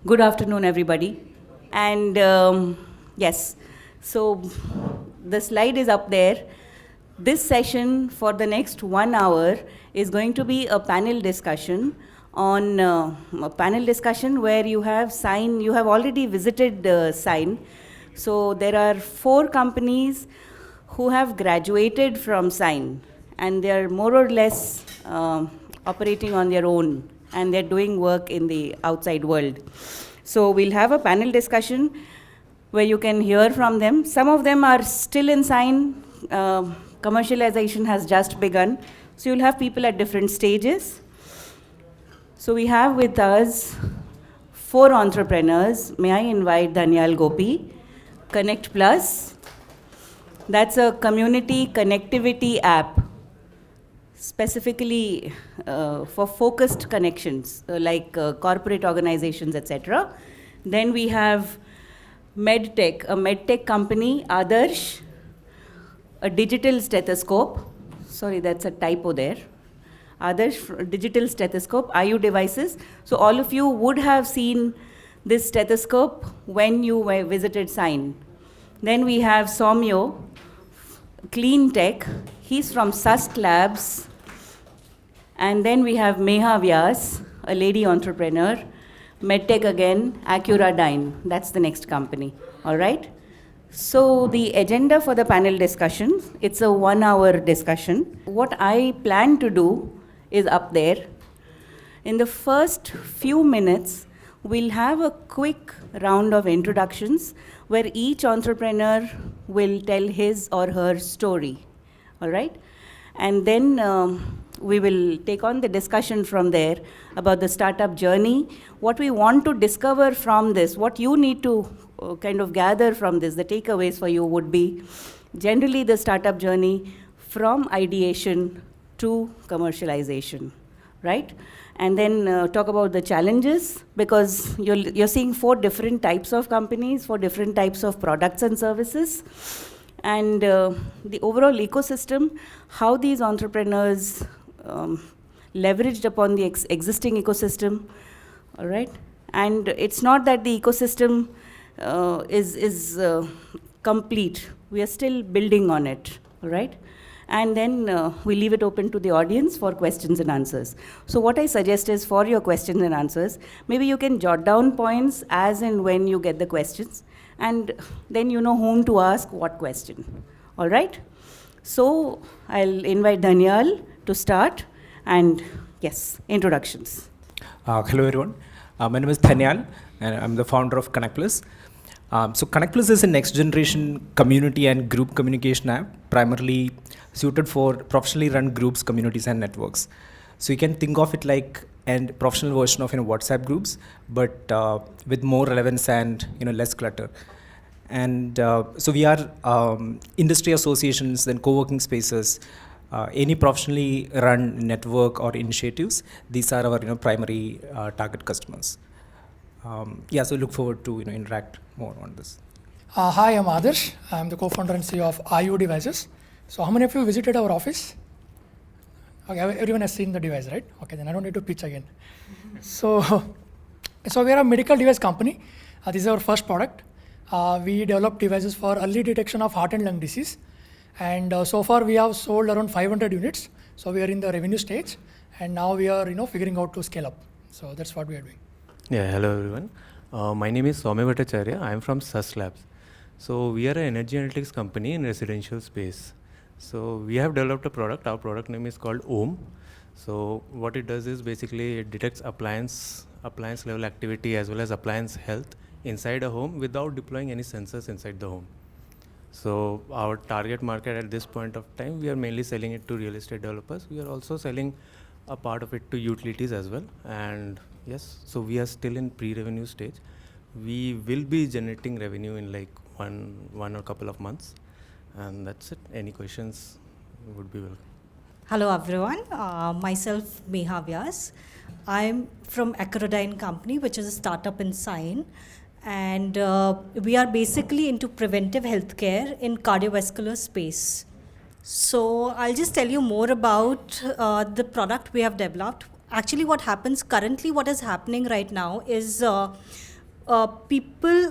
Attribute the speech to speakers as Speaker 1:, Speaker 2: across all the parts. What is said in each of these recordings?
Speaker 1: Good afternoon, everybody. And yes, so the slide is up there. This session for the next 1 hour is going to be a panel discussion on a panel discussion where you have already visited Sign. So there are 4 companies who have graduated from Sign, and they are more or less operating on their own, and they're doing work in the outside world. So we'll have a panel discussion where you can hear from them. Some of them are still in Sign. Commercialization has just begun. So you'll have people at different stages. So we have with us 4 entrepreneurs. May I invite Danyal Gopi, Connect Plus. That's a community connectivity app specifically for focused connections like corporate organizations, etc. Then we have MedTech, a MedTech company, Adarsh, a digital stethoscope. Sorry, that's a typo there. Adarsh, digital stethoscope, IU devices. So all of you would have seen this stethoscope when you visited Sign. Then we have Soumyo, Clean Tech. He's from Sust Labs. And then we have Meha Vyas, a lady entrepreneur. MedTech again, Accuradyne. That's the next company. All right? So the agenda for the panel discussion, it's a 1-hour discussion. What I plan to do is up there. In the first few minutes, we'll have a quick round of introductions where each entrepreneur will tell his or her story. All right? And then we will take on the discussion from there about the startup journey, what we want to discover from this, what you need to kind of gather from this, the takeaways for you would be generally the startup journey from ideation to commercialization, right? And then talk about the challenges, because you're seeing 4 different types of companies, 4 different types of products and services. And the overall ecosystem, how these entrepreneurs leveraged upon the existing ecosystem, all right? And it's not that the ecosystem is complete. We are still building on it, all right? And then we leave it open to the audience for questions and answers. So what I suggest is for your questions and answers, maybe you can jot down points as and when you get the questions, and then you know whom to ask what question, all right? So I'll invite Danyal to start, and yes, introductions.
Speaker 2: Hello everyone, my name is Danyal, and I'm the founder of Connect Plus. So Connect Plus is a next generation community and group communication app, primarily suited for professionally run groups, communities and networks. So you can think of it like a professional version of WhatsApp groups, but with more relevance and less clutter. And so we are industry associations, then co-working spaces, any professionally run network or initiatives. These are our primary target customers. So look forward to interact more on this.
Speaker 3: Hi, I'm Adarsh. I'm the co-founder and CEO of IU Devices. So how many of you visited our office? Okay, everyone has seen the device, right? Okay, then I don't need to pitch again. So we are a medical device company. This is our first product. We develop devices for early detection of heart and lung disease. And so far we have sold around 500 units. So we are in the revenue stage. And now we are figuring out to scale up. So that's what we are doing.
Speaker 4: Yeah, hello everyone. My name is Soumya Bhattacharya. I am from Sust Labs. So we are an energy analytics company in residential space. So we have developed a product. Our product name is called Ohm. So what it does is basically it detects appliance level activity as well as appliance health inside a home without deploying any sensors inside the home. So our target market at this point of time, we are mainly selling it to real estate developers. We are also selling a part of it to utilities as well. And yes, so we are still in pre-revenue stage. We will be generating revenue in like one or couple of months. And that's it. Any questions would be welcome.
Speaker 5: Hello everyone, myself Meha Vyas. I'm from Accuradyne company, which is a startup in Sign. And we are basically into preventive healthcare in cardiovascular space. So I'll just tell you more about the product we have developed. Actually what happens currently, what is happening right now is people,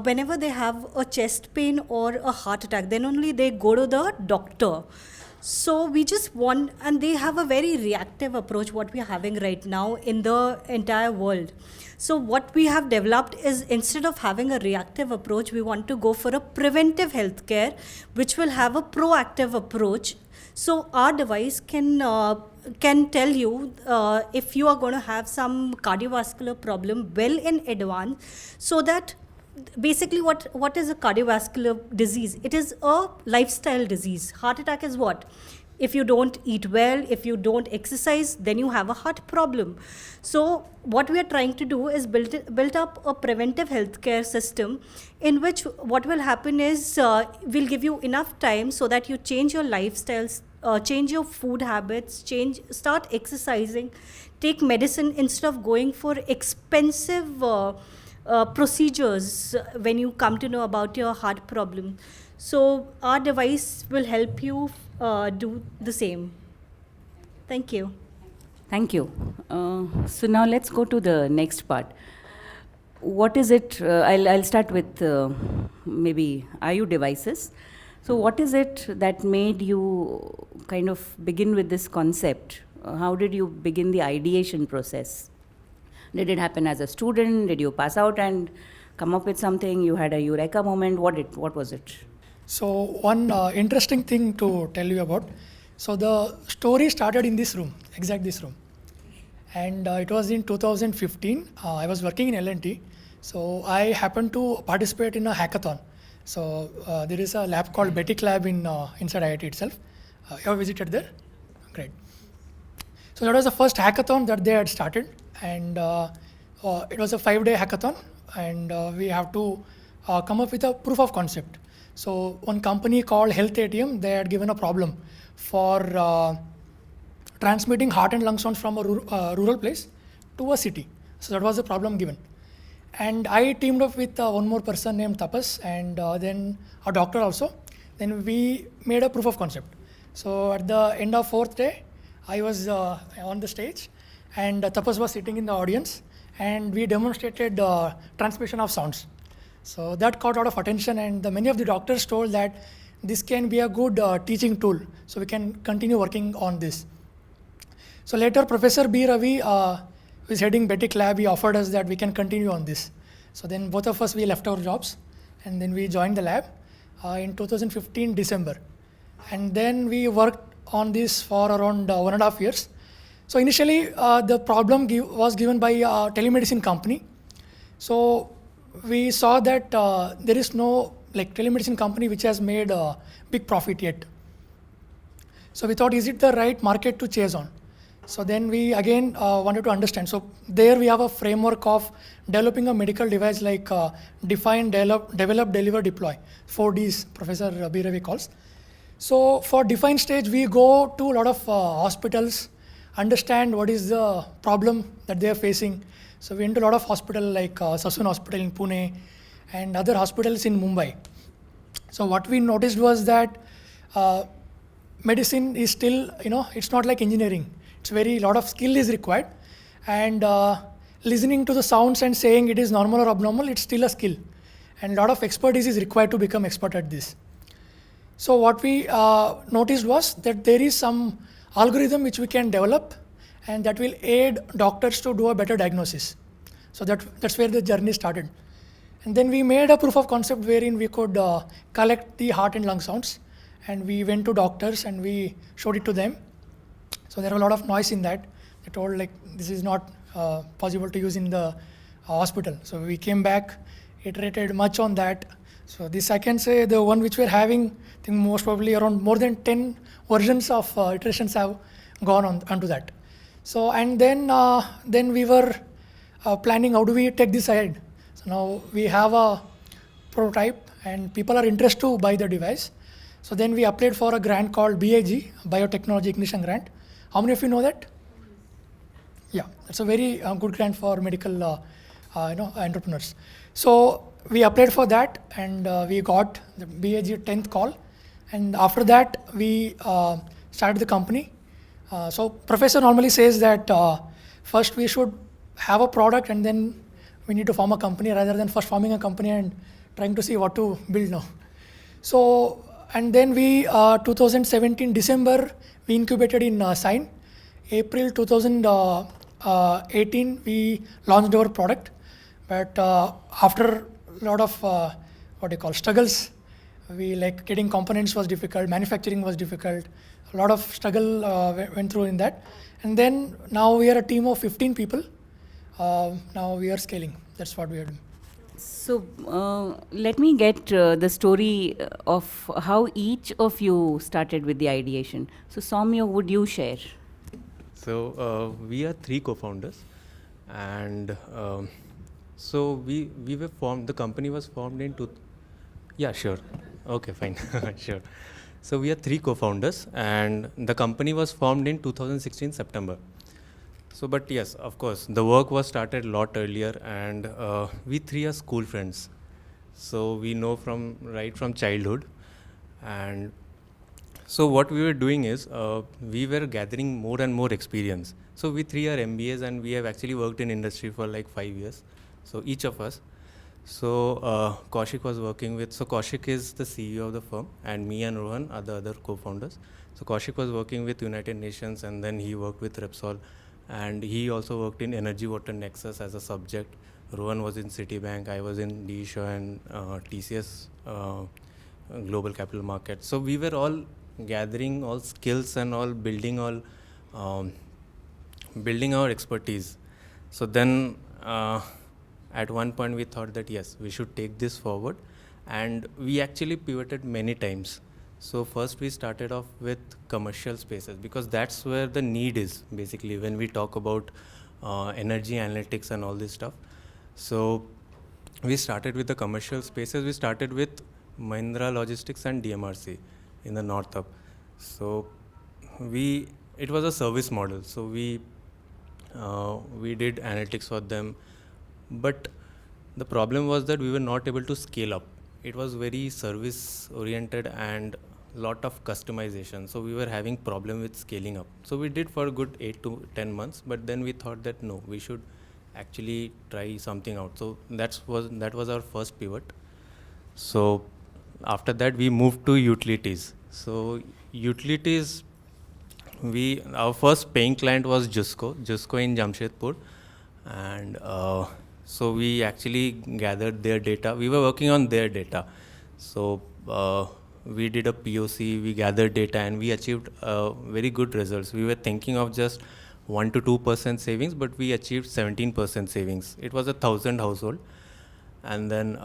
Speaker 5: whenever they have a chest pain or a heart attack, then only they go to the doctor. So we just want, and they have a very reactive approach, what we are having right now in the entire world. So what we have developed is, instead of having a reactive approach, we want to go for a preventive healthcare, which will have a proactive approach. So our device can tell you if you are going to have some cardiovascular problem well in advance, so that basically what is a cardiovascular disease? It is a lifestyle disease. Heart attack is what? If you don't eat well, if you don't exercise, then you have a heart problem. So what we are trying to do is build up a preventive healthcare system, in which what will happen is we'll give you enough time so that you change your lifestyles, change your food habits, start exercising, take medicine instead of going for expensive procedures when you come to know about your heart problem. So our device will help you do the same. Thank you.
Speaker 1: Thank you. So now let's go to the next part. What is it? I'll start with maybe IU devices. So what is it that made you kind of begin with this concept? How did you begin the ideation process? Did it happen as a student? Did you pass out and come up with something? You had a eureka moment? What was it?
Speaker 3: So one interesting thing to tell you about. So the story started in this room, exact this room. And it was in 2015. I was working in L&T. So I happened to participate in a hackathon. So there is a lab called Betic Lab inside IIT itself. You have visited there? Great. So that was the first hackathon that they had started. And it was a 5-day hackathon. And we have to come up with a proof of concept. So one company called Health ATM, they had given a problem for transmitting heart and lung sounds from a rural place to a city. So that was the problem given. And I teamed up with one more person named Tapas, and then a doctor also. Then we made a proof of concept. So at the end of 4th day, I was on the stage, and Tapas was sitting in the audience, and we demonstrated transmission of sounds. So that caught a lot of attention, and many of the doctors told that this can be a good teaching tool, so we can continue working on this. So later, Professor B. Ravi, who is heading Betic Lab, he offered us that we can continue on this. So then both of us, we left our jobs, and then we joined the lab in 2015 December. And then we worked on this for around 1.5 years. So initially, the problem was given by a telemedicine company. So we saw that there is no telemedicine company which has made a big profit yet. So we thought, is it the right market to chase on? So then we again wanted to understand. So there we have a framework of developing a medical device like define, develop, deliver, deploy. 4Ds, Professor B. Ravi calls. So for define stage, we go to a lot of hospitals, understand what is the problem that they are facing. So we went to a lot of hospitals like Sassoon Hospital in Pune and other hospitals in Mumbai. So what we noticed was that medicine is still, it's not like engineering. It's a lot of skill is required, and listening to the sounds and saying it is normal or abnormal, it's still a skill, and a lot of expertise is required to become expert at this. So what we noticed was that there is some algorithm which we can develop, and that will aid doctors to do a better diagnosis. So that's where the journey started. And then we made a proof of concept wherein we could collect the heart and lung sounds, and we went to doctors and we showed it to them. So there was a lot of noise in that. They told this is not possible to use in the hospital. So we came back, iterated much on that. So this I can say the one which we're having, I think most probably around more than 10 versions of iterations have gone onto that. So and then we were planning how do we take this ahead. So now we have a prototype and people are interested to buy the device. So then we applied for a grant called BIG, Biotechnology Ignition Grant. How many of you know that? Yeah, that's a very good grant for medical entrepreneurs. So we applied for that and we got the BIG 10th call. And after that, we started the company. So professor normally says that first we should have a product and then we need to form a company rather than first forming a company and trying to see what to build now. So, and then we, 2017 December, we incubated in Sign. April 2018, we launched our product. But after a lot of struggles, we like getting components was difficult, manufacturing was difficult. A lot of struggle went through in that. And then now we are a team of 15 people. Now we are scaling. That's what we are doing.
Speaker 1: So let me get the story of how each of you started with the ideation. So Soumya, would you share?
Speaker 4: So we are 3 co-founders, and so we were formed. The company was formed in Yeah, sure. Okay, fine. Sure. So we are 3 co-founders, and the company was formed in 2016 September. So, but yes, of course, the work was started a lot earlier, and we 3 are school friends. So we know right from childhood, and so what we were doing is we were gathering more and more experience. So we 3 are MBAs, and we have actually worked in industry for like 5 years. So each of us. So Kaushik was working with, so Kaushik is the CEO of the firm, and me and Rohan are the other co-founders. So Kaushik was working with United Nations, and then he worked with Repsol, and he also worked in Energy Water Nexus as a subject. Rohan was in Citibank, I was in D. Shaw and TCS Global Capital Markets. So we were all gathering all skills and all building our expertise. So then at one point we thought that yes, we should take this forward, and we actually pivoted many times. So first we started off with commercial spaces, because that's where the need is basically when we talk about energy analytics and all this stuff. So we started with the commercial spaces. We started with Mahindra Logistics and DMRC in the North Hub. So it was a service model. So we did analytics for them, but the problem was that we were not able to scale up. It was very service oriented and lot of customization. So we were having problem with scaling up. So we did for a good 8 to 10 months, but then we thought that no, we should actually try something out. So that was our first pivot. So after that we moved to utilities. So utilities, our first paying client was Jusco in Jamshedpur, and so we actually gathered their data. We were working on their data. So we did a POC, we gathered data, and we achieved very good results. We were thinking of just 1 to 2% savings, but we achieved 17% savings. It was 1,000 household. And then,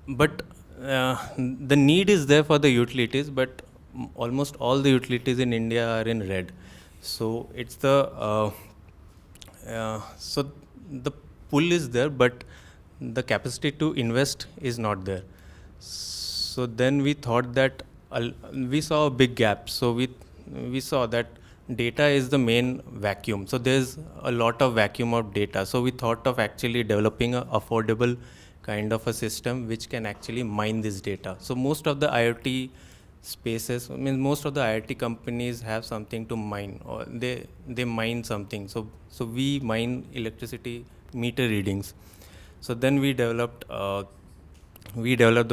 Speaker 4: but the need is there for the utilities, but almost all the utilities in India are in red. So it's so the pull is there, but the capacity to invest is not there. So then we thought that we saw a big gap. So we saw that data is the main vacuum. So there's a lot of vacuum of data. So we thought of actually developing an affordable kind of a system which can actually mine this data. So most of the IoT spaces, most of the IoT companies have something to mine, or they mine something. So we mine electricity meter readings. So then we developed the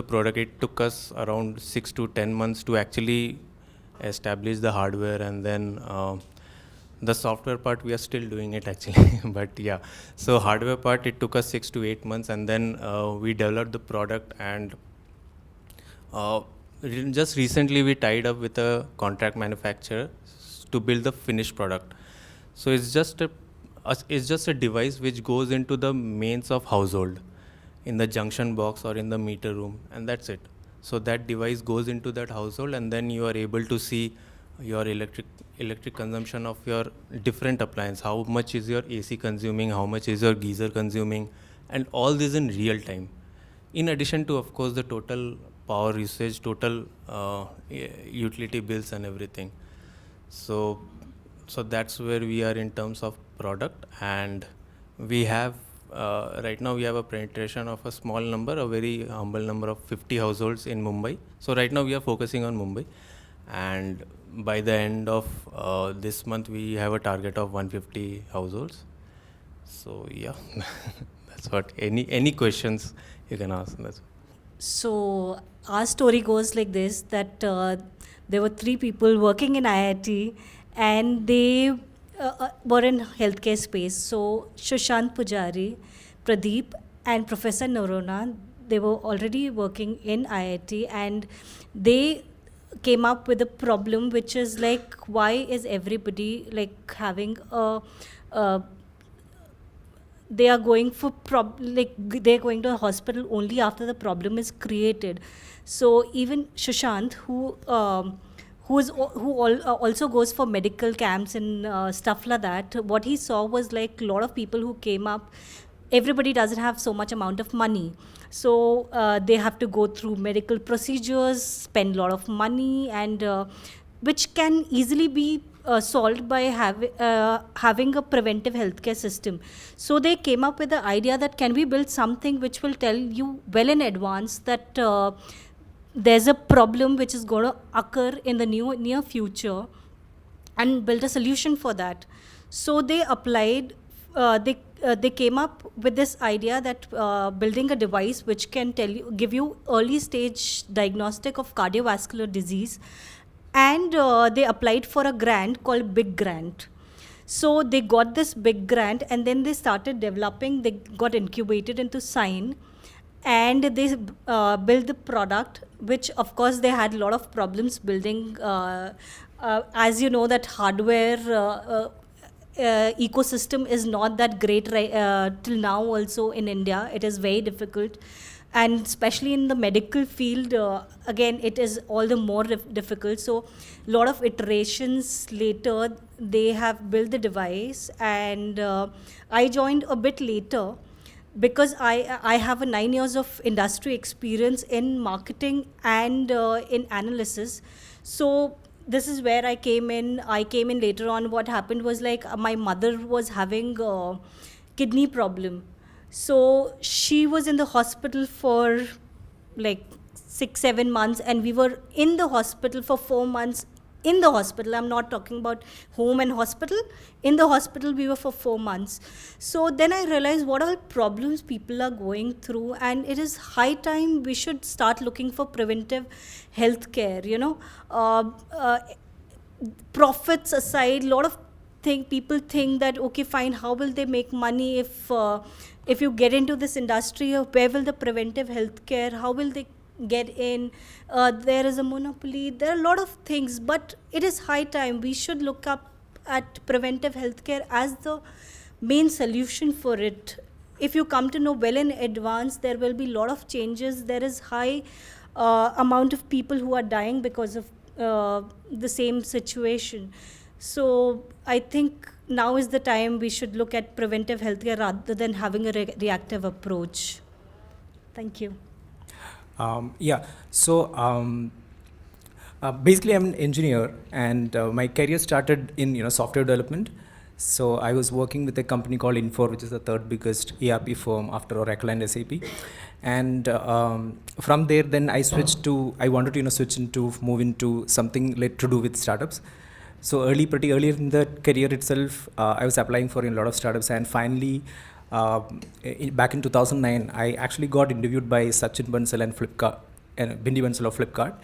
Speaker 4: product. It took us around 6 to 10 months to actually establish the hardware, and then the software part we are still doing it actually. But yeah, so hardware part, it took us 6 to 8 months, and then we developed the product, and just recently we tied up with a contract manufacturer to build the finished product. So it's just a device which goes into the mains of household, in the junction box or in the meter room, and that's it. So that device goes into that household, and then you are able to see your electric consumption of your different appliance. How much is your AC consuming? How much is your geyser consuming? And all this in real time. In addition to, of course, the total power usage, total utility bills and everything. So that's where we are in terms of product, and we have right now we have a penetration of a small number, a very humble number of 50 households in Mumbai. So right now we are focusing on Mumbai, and by the end of this month we have a target of 150 households. So yeah, That's what. Any questions you can ask. That's
Speaker 5: So our story goes like this: that there were three people working in IIT, and they were in healthcare space. So Shushant Pujari, Pradeep, and Professor Norona, they were already working in IIT, and they came up with a problem, which is like, why is everybody like having a they are going for they're going to a hospital only after the problem is created. So even Shushant, who also goes for medical camps and stuff like that, what he saw was like a lot of people who came up. Everybody doesn't have so much amount of money, so they have to go through medical procedures, spend a lot of money, and which can easily be solved by having a preventive healthcare system. So they came up with the idea that can we build something which will tell you well in advance that there's a problem which is going to occur in the near future, and build a solution for that. So they applied, they came up with this idea that building a device which can give you early stage diagnostic of cardiovascular disease, and they applied for a grant called Big Grant. So they got this big grant, and then they started developing, they got incubated into Sign, and they built the product, which of course they had a lot of problems building. As you know, that hardware ecosystem is not that great till now also in India. It is very difficult. And especially in the medical field, again, it is all the more difficult. So a lot of iterations later, they have built the device, and I joined a bit later because I have a 9 years of industry experience in marketing and in analysis. So this is where I came in. I came in later on. What happened was like my mother was having a kidney problem. So she was in the hospital for like 6-7 months, and we were in the hospital for 4 months. In the hospital, I'm not talking about home and hospital. In the hospital, we were for 4 months. So then I realized what all problems people are going through, and it is high time we should start looking for preventive healthcare. Profits aside, a lot of people think that, okay, fine, how will they make money if you get into this industry? Where will the preventive healthcare, how will they get in? There is a monopoly. There are a lot of things, but it is high time we should look up at preventive healthcare as the main solution for it. If you come to know well in advance, there will be a lot of changes. There is high amount of people who are dying because of the same situation. So I think now is the time we should look at preventive healthcare rather than having a reactive approach. Thank you.
Speaker 2: Basically, I'm an engineer, and my career started in software development. So I was working with a company called Infor, which is the third biggest ERP firm after Oracle and SAP. And from there, then I wanted to move into something to do with startups. So pretty early in the career itself, I was applying for a lot of startups, and finally, back in 2009, I actually got interviewed by Sachin Bansal and Flipkart, and Bindi Bansal of Flipkart.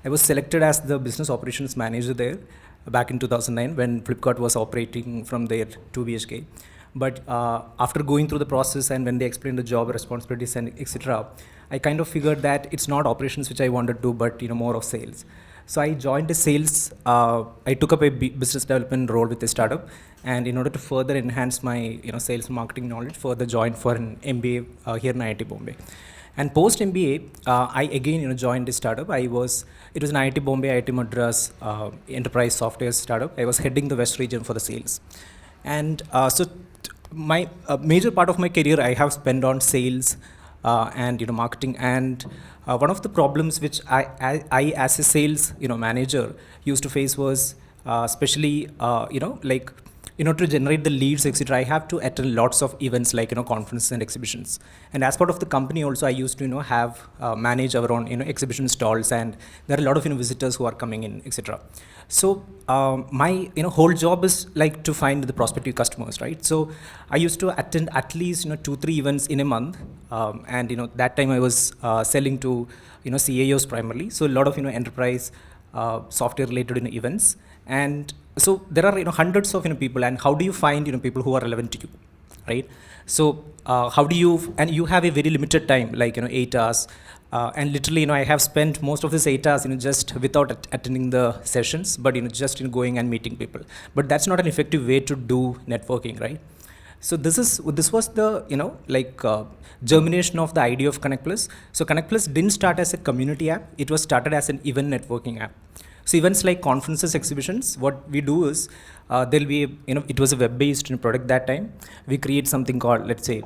Speaker 2: I was selected as the business operations manager there back in 2009 when Flipkart was operating from their 2 BHK. But after going through the process and when they explained the job responsibilities and etc., I kind of figured that it's not operations which I wanted to do, but more of sales. So I joined the sales. I took up a business development role with a startup, and in order to further enhance my sales and marketing knowledge, further joined for an MBA here in IIT Bombay. And post MBA, I again joined this startup. It was an IIT Bombay, IIT Madras enterprise software startup. I was heading the West region for the sales, and my major part of my career I have spent on sales and marketing. And one of the problems which I as a sales manager used to face was especially like in order to generate the leads, etc., I have to attend lots of events like conferences and exhibitions. And as part of the company, also I used to have manage our own exhibition stalls, and there are a lot of visitors who are coming in, etc. So my whole job is like to find the prospective customers, right? So I used to attend at least 2-3 events in a month, and that time I was selling to CAOs primarily. So a lot of enterprise software related events. And so there are hundreds of people, and how do you find people who are relevant to you, right? So how do you, and you have a very limited time, like 8 hours, and literally I have spent most of this 8 hours just without attending the sessions, but just going and meeting people. But that's not an effective way to do networking, right? So this was the germination of the idea of Connect Plus. So Connect Plus didn't start as a community app; it was started as an event networking app. So events like conferences, exhibitions, what we do is there'll be it was a web-based product that time. We create something called, let's say,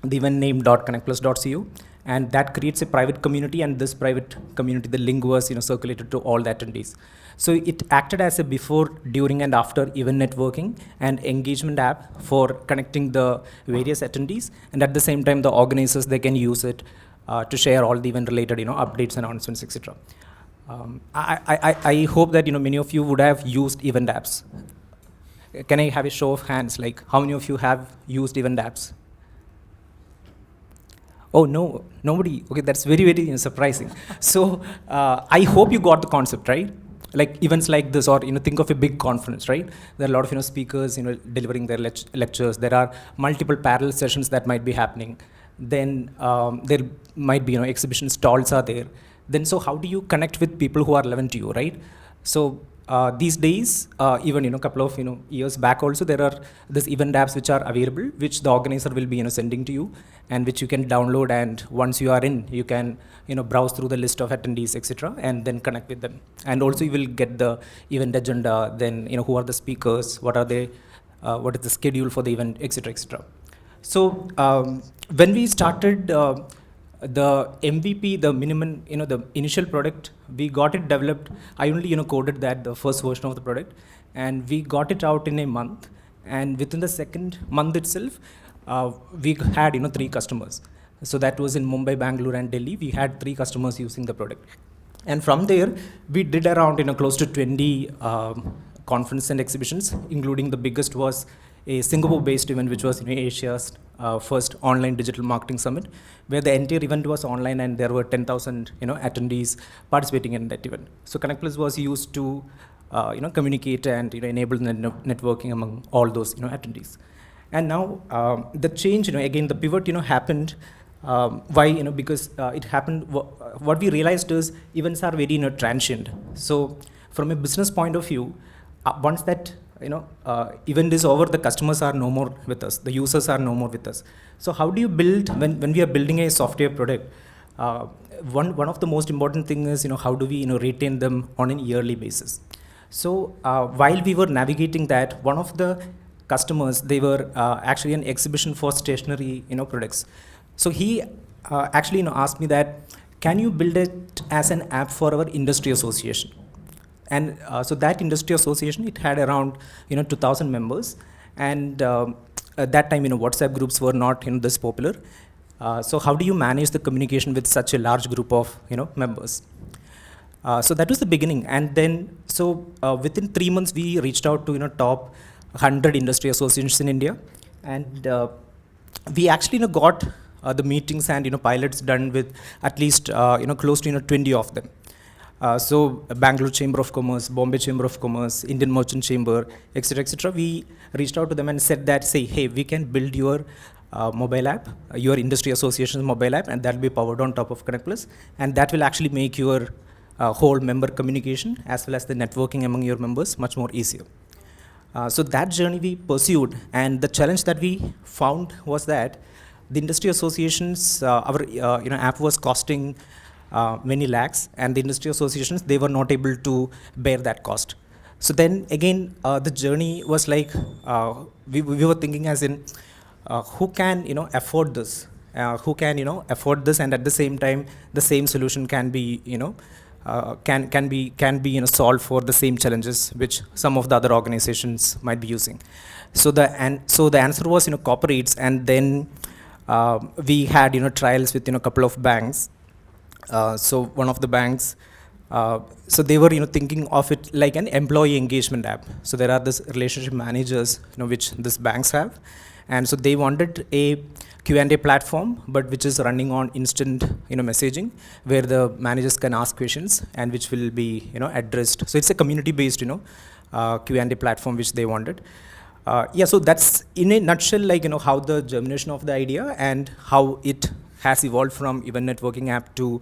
Speaker 2: the event name .connectplus.co, and that creates a private community, and this private community, the link was circulated to all the attendees. So it acted as a before, during, and after event networking and engagement app for connecting the various attendees, and at the same time the organizers, they can use it to share all the event related updates, announcements, etc. I hope that many of you would have used event apps. Can I have a show of hands, like how many of you have used event apps? Oh, no, nobody. Okay, that's very, very surprising. So I hope you got the concept, right? Like events like this, or think of a big conference, right? There are a lot of speakers delivering their lectures. There are multiple parallel sessions that might be happening. Then there might be exhibition stalls are there. Then so how do you connect with people who are relevant to you, right? So these days, even a couple of years back also, there are these event apps which are available, which the organizer will be sending to you, and which you can download, and once you are in, you can browse through the list of attendees, etc., and then connect with them. And also you will get the event agenda, then who are the speakers, what are they, what is the schedule for the event, etc., etc. So when we started the MVP, the minimum, the initial product, we got it developed. I only, coded that, the first version of the product, and we got it out in a month. And within the second month itself, we had, 3 customers. So that was in Mumbai, Bangalore, and Delhi. We had 3 customers using the product. And from there, we did around, close to 20 conferences and exhibitions, including the biggest was a Singapore-based event, which was Asia's first online digital marketing summit, where the entire event was online, and there were 10,000 attendees participating in that event. So Connect Plus was used to communicate and enable networking among all those attendees. And now the change, again the pivot happened. Why? Because it happened. What we realized is events are very transient. So from a business point of view, once that event is over, the customers are no more with us, the users are no more with us. So how do you build, when we are building a software product, one of the most important thing is how do we retain them on an yearly basis. So while we were navigating that, one of the customers, they were actually an exhibition for stationery products. So he actually asked me that, can you build it as an app for our industry association? And so that industry association, it had around 2,000 members, and at that time WhatsApp groups were not this popular. So how do you manage the communication with such a large group of members? So that was the beginning, and then so within 3 months we reached out to top 100 industry associations in India, and we actually got the meetings and pilots done with at least close to 20 of them. So Bangalore Chamber of Commerce, Bombay Chamber of Commerce, Indian Merchant Chamber, etc., etc. We reached out to them and said that, say, hey, we can build your mobile app, your industry association's mobile app, and that will be powered on top of Connect Plus, and that will actually make your whole member communication as well as the networking among your members much more easier. So that journey we pursued, and the challenge that we found was that the industry associations, our app was costing many lakhs, and the industry associations, they were not able to bear that cost. So then again, the journey was like, we were thinking as in, who can afford this? Who can afford this, and at the same time, the same solution can be can be solved for the same challenges which some of the other organizations might be using. So the answer was corporates, and then we had trials with couple of banks. So one of the banks, so they were thinking of it like an employee engagement app. So there are this relationship managers which these banks have, and so they wanted a Q&A platform, but which is running on instant messaging, where the managers can ask questions and which will be addressed. So it's a community based Q&A platform which they wanted. Yeah, so that's in a nutshell like how the germination of the idea and how it has evolved from event networking app to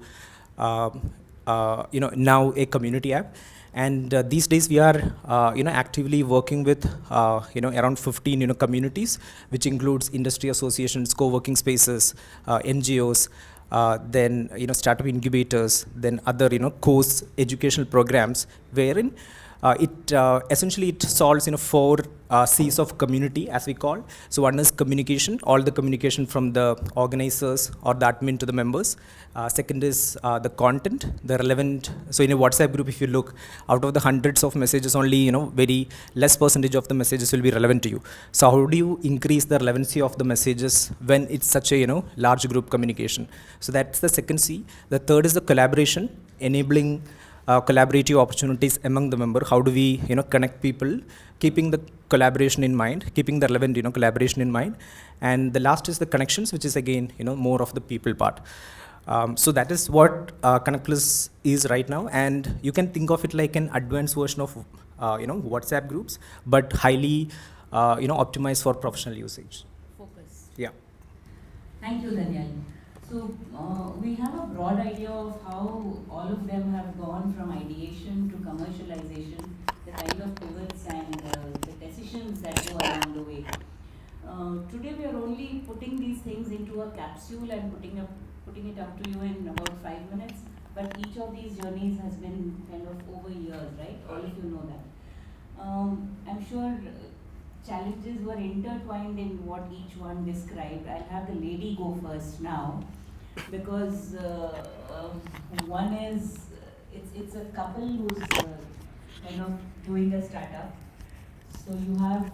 Speaker 2: now a community app. And these days we are actively working with around 15 communities, which includes industry associations, co-working spaces, NGOs, then startup incubators, then other course educational programs, wherein it essentially it solves 4 C's of community, as we call. So one is communication, all the communication from the organizers or the admin to the members. Second is the content, the relevant. So in a WhatsApp group, if you look, out of the hundreds of messages, only very less percentage of the messages will be relevant to you. So how do you increase the relevancy of the messages when it's such a large group communication? So that's the second C. The third is the collaboration, enabling collaborative opportunities among the member. How do we connect people, keeping the collaboration in mind, keeping the relevant collaboration in mind. And the last is the connections, which is again more of the people part. So that is what Connect Plus is right now, and you can think of it like an advanced version of WhatsApp groups, but highly optimized for professional usage.
Speaker 1: Focus.
Speaker 2: Yeah.
Speaker 1: Thank you, Daniel. So we have a broad idea of how all of them have gone from ideation to commercialization, the kind of pivots and the decisions that go along the way. Today we are only putting these things into a capsule and putting it up to you in about 5 minutes, but each of these journeys has been kind of over years, right? All of you know that. I'm sure challenges were intertwined in what each one described. I'll have the lady go first now, because one is, it's a couple who's kind of doing a startup. So you have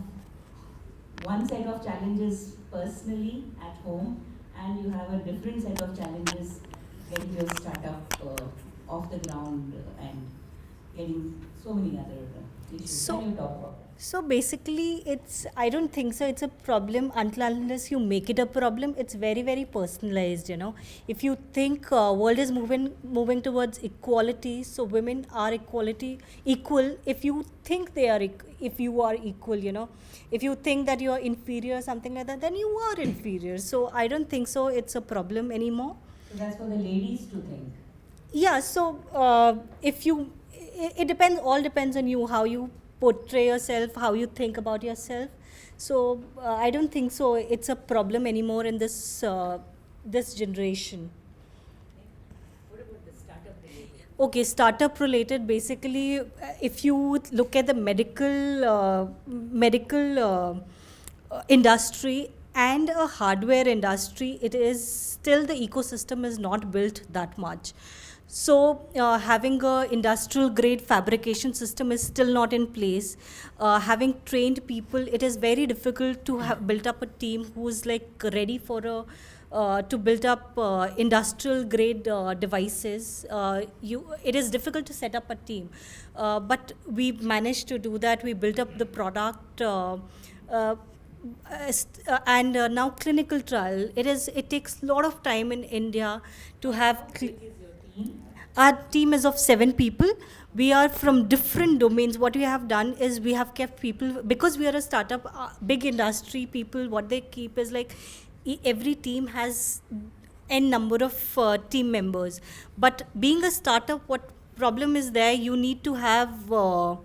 Speaker 1: one set of challenges personally at home, and you have a different set of challenges getting your startup off the ground and getting so many other issues.
Speaker 5: So-
Speaker 1: Can you talk about that?
Speaker 5: So basically, I don't think so. It's a problem until unless you make it a problem. It's very, very personalized. If you think world is moving towards equality, so women are equal. If you think if you are equal, if you think that you are inferior, something like that, then you are inferior. So I don't think so. It's a problem anymore.
Speaker 1: So that's for the ladies to think.
Speaker 5: Yeah. So it depends. All depends on you, how you portray yourself, how you think about yourself. So I don't think so it's a problem anymore in this generation.
Speaker 1: What about the startup related?
Speaker 5: Okay, startup related, basically, if you look at the medical industry and a hardware industry, it is still the ecosystem is not built that much. So having a industrial grade fabrication system is still not in place. Having trained people, it is very difficult to have built up a team who's like ready for to build up industrial grade devices. It is difficult to set up a team, but we managed to do that. We built up the product. And now clinical trial. It takes a lot of time in India to have. Our team is of 7 people. We are from different domains. What we have done is we have kept people, because we are a startup, big industry people, what they keep is like every team has n number of team members. But being a startup, what problem is there? You need to have a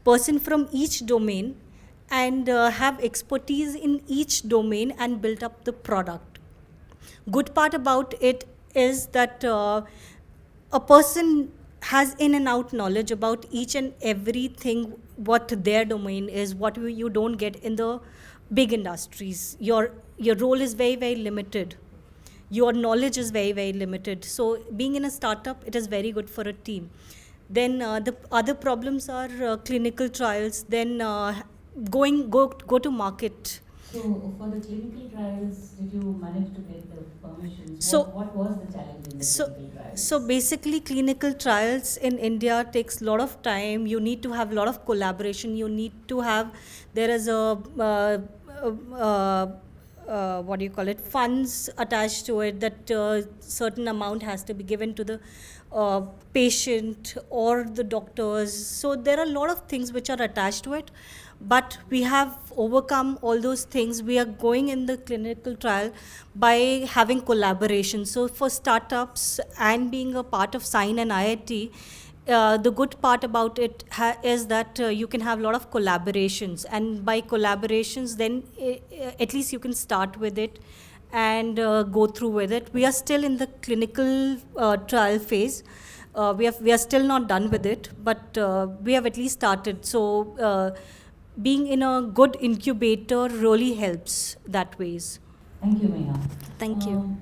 Speaker 5: person from each domain and have expertise in each domain and build up the product. Good part about it is that a person has in and out knowledge about each and everything, what their domain is, what you don't get in the big industries. Your role is very, very limited. your knowledge is very, very limited. So being in a startup, it is very good for a team. Then the other problems are clinical trials, then go to market.
Speaker 1: So for the clinical trials, did you manage to get the permissions?
Speaker 5: So-
Speaker 1: what was the challenge in the clinical trials?
Speaker 5: So basically, clinical trials in India takes a lot of time. You need to have a lot of collaboration. You need to have, there is a what do you call it, funds attached to it, that certain amount has to be given to the patient or the doctors. So there are a lot of things which are attached to it, but we have overcome all those things. We are going in the clinical trial by having collaboration. So for startups and being a part of Sign and IIT, the good part about it is that you can have a lot of collaborations, and by collaborations, then at least you can start with it and go through with it. We are still in the clinical trial phase. We are still not done with it, but we have at least started. So being in a good incubator really helps that ways.
Speaker 1: Thank you, Meha.
Speaker 5: Thank you.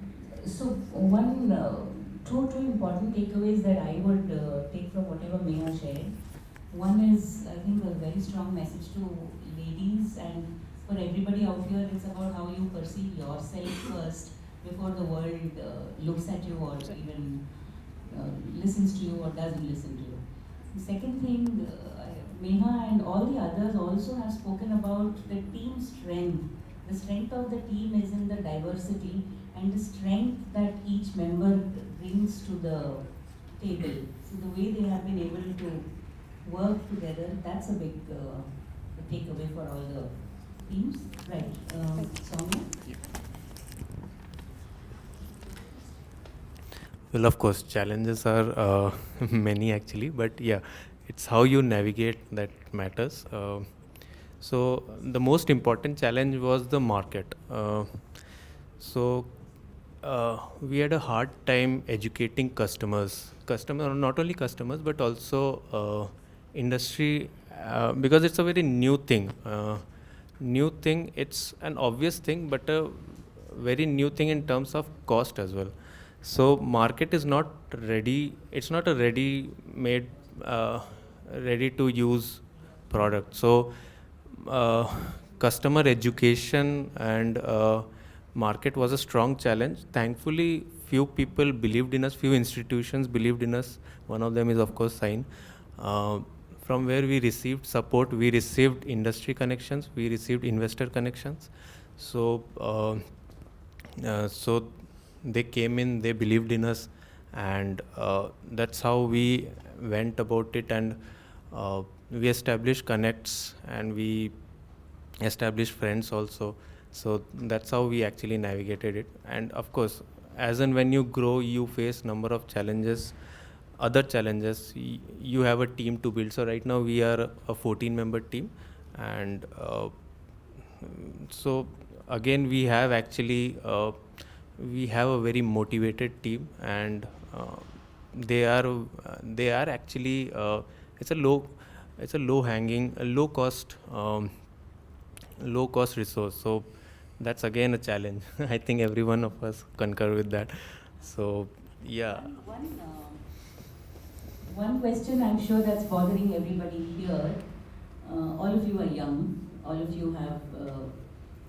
Speaker 1: So one two important takeaways that I would take from whatever Meha shared. One is, I think, a very strong message to ladies and for everybody out here. It's about how you perceive yourself first before the world looks at you or even listens to you or doesn't listen to you. The second thing, Meha and all the others also have spoken about the team strength. The strength of the team is in the diversity and the strength that each member brings to the table. So the way they have been able to work together, that's a big takeaway for all the teams. Right. Soumya?
Speaker 4: Well, of course, challenges are many actually, but yeah, it's how you navigate that matters. So the most important challenge was the market. So we had a hard time educating customers, not only customers but also industry, because it's a very new thing. It's an obvious thing, but a very new thing in terms of cost as well. So market is not ready. It's not a ready-made, ready-to-use product. So customer education and market was a strong challenge. Thankfully, few people believed in us, few institutions believed in us. One of them is, of course, Sign. From where we received support, we received industry connections, we received investor connections. So they came in, they believed in us, and that's how we went about it, and we established connects and we established friends also. So that's how we actually navigated it. And of course, as and when you grow, you face number of challenges, other challenges. You have a team to build. So right now we are a 14-member team, and so again we have actually we have a very motivated team, and they are actually it's a low hanging, low cost resource. So that's again a challenge. I think every one of us concur with that. So yeah.
Speaker 1: One question I'm sure that's bothering everybody here. All of you are young. All of you have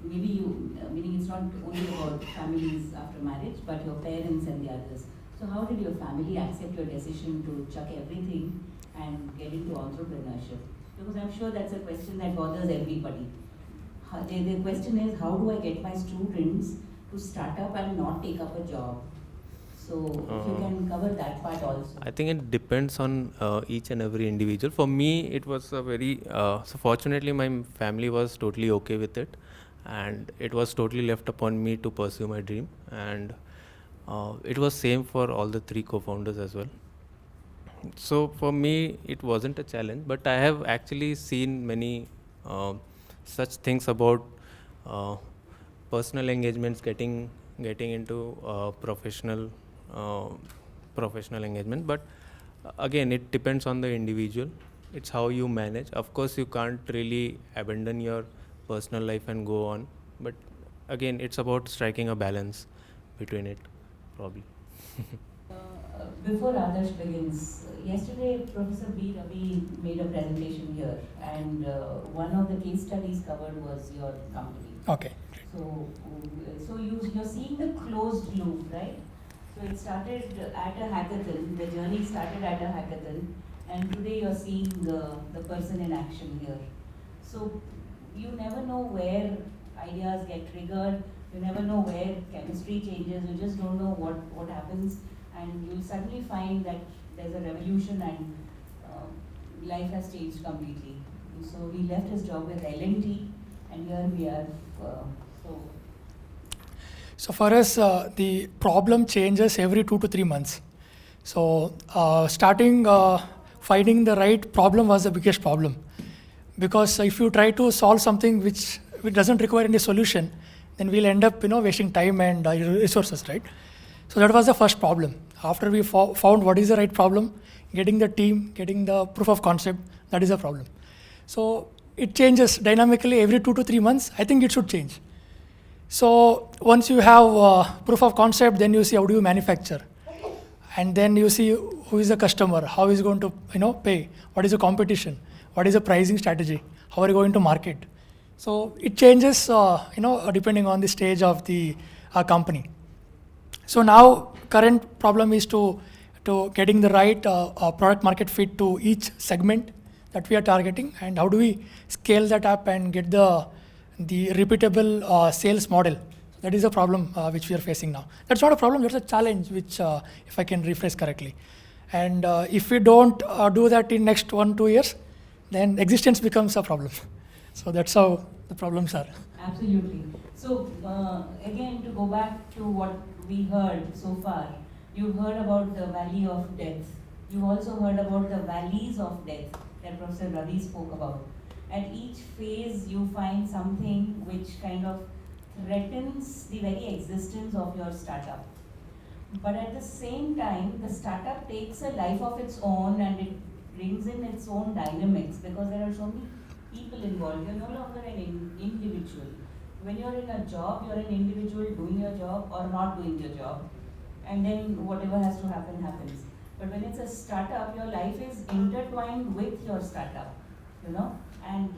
Speaker 1: meaning it's not only about families after marriage, but your parents and the others. So how did your family accept your decision to chuck everything and get into entrepreneurship? Because I'm sure that's a question that bothers everybody. The question is, how do I get my students to start up and not take up a job? So if you can cover that part also.
Speaker 4: I think it depends on each and every individual. For me, it was a very, so fortunately my family was totally okay with it, and it was totally left upon me to pursue my dream. And it was same for all the three co-founders as well. So for me, it wasn't a challenge, but I have actually seen many such things about personal engagements getting into professional engagement. But again, it depends on the individual. It's how you manage. Of course, you can't really abandon your personal life and go on, but again, it's about striking a balance between it. probably.
Speaker 1: Before Adarsh begins, yesterday Professor B. Ravi made a presentation here, and one of the case studies covered was your company.
Speaker 3: Okay.
Speaker 1: So you're seeing the closed loop, right? So it started at a hackathon, the journey started at a hackathon, and today you're seeing the person in action here. So you never know where ideas get triggered, you never know where chemistry changes, you just don't know what happens, and you'll suddenly find that there's a revolution and life has changed completely. So he left his job with L&T, and here we are.
Speaker 3: So for us, the problem changes every 2 to 3 months. So finding the right problem was the biggest problem. Because if you try to solve something which doesn't require any solution, then we'll end up wasting time and resources, right? So that was the first problem. After we found what is the right problem, getting the team, getting the proof of concept, that is a problem. So it changes dynamically every 2 to 3 months. I think it should change. So once you have proof of concept, then you see how do you manufacture, and then you see who is the customer, how is going to pay, what is the competition, what is the pricing strategy, how are you going to market. So it changes depending on the stage of the company. So now current problem is to getting the right product market fit to each segment that we are targeting, and how do we scale that up and get the repeatable sales model. That is a problem which we are facing now. That's not a problem, that's a challenge which, if I can rephrase correctly. And if we don't do that in next 1-2 years, then existence becomes a problem. So that's how the problems are.
Speaker 1: Absolutely. So again, to go back to what we heard so far, you've heard about the valley of death. You've also heard about the valleys of death that Professor Ravi spoke about. At each phase, you find something which kind of threatens the very existence of your startup. But at the same time, the startup takes a life of its own and it brings in its own dynamics because there are so many people involved. You're no longer an individual. When you're in a job, you're an individual doing your job or not doing your job. And then whatever has to happen, happens. But when it's a startup, your life is intertwined with your startup, And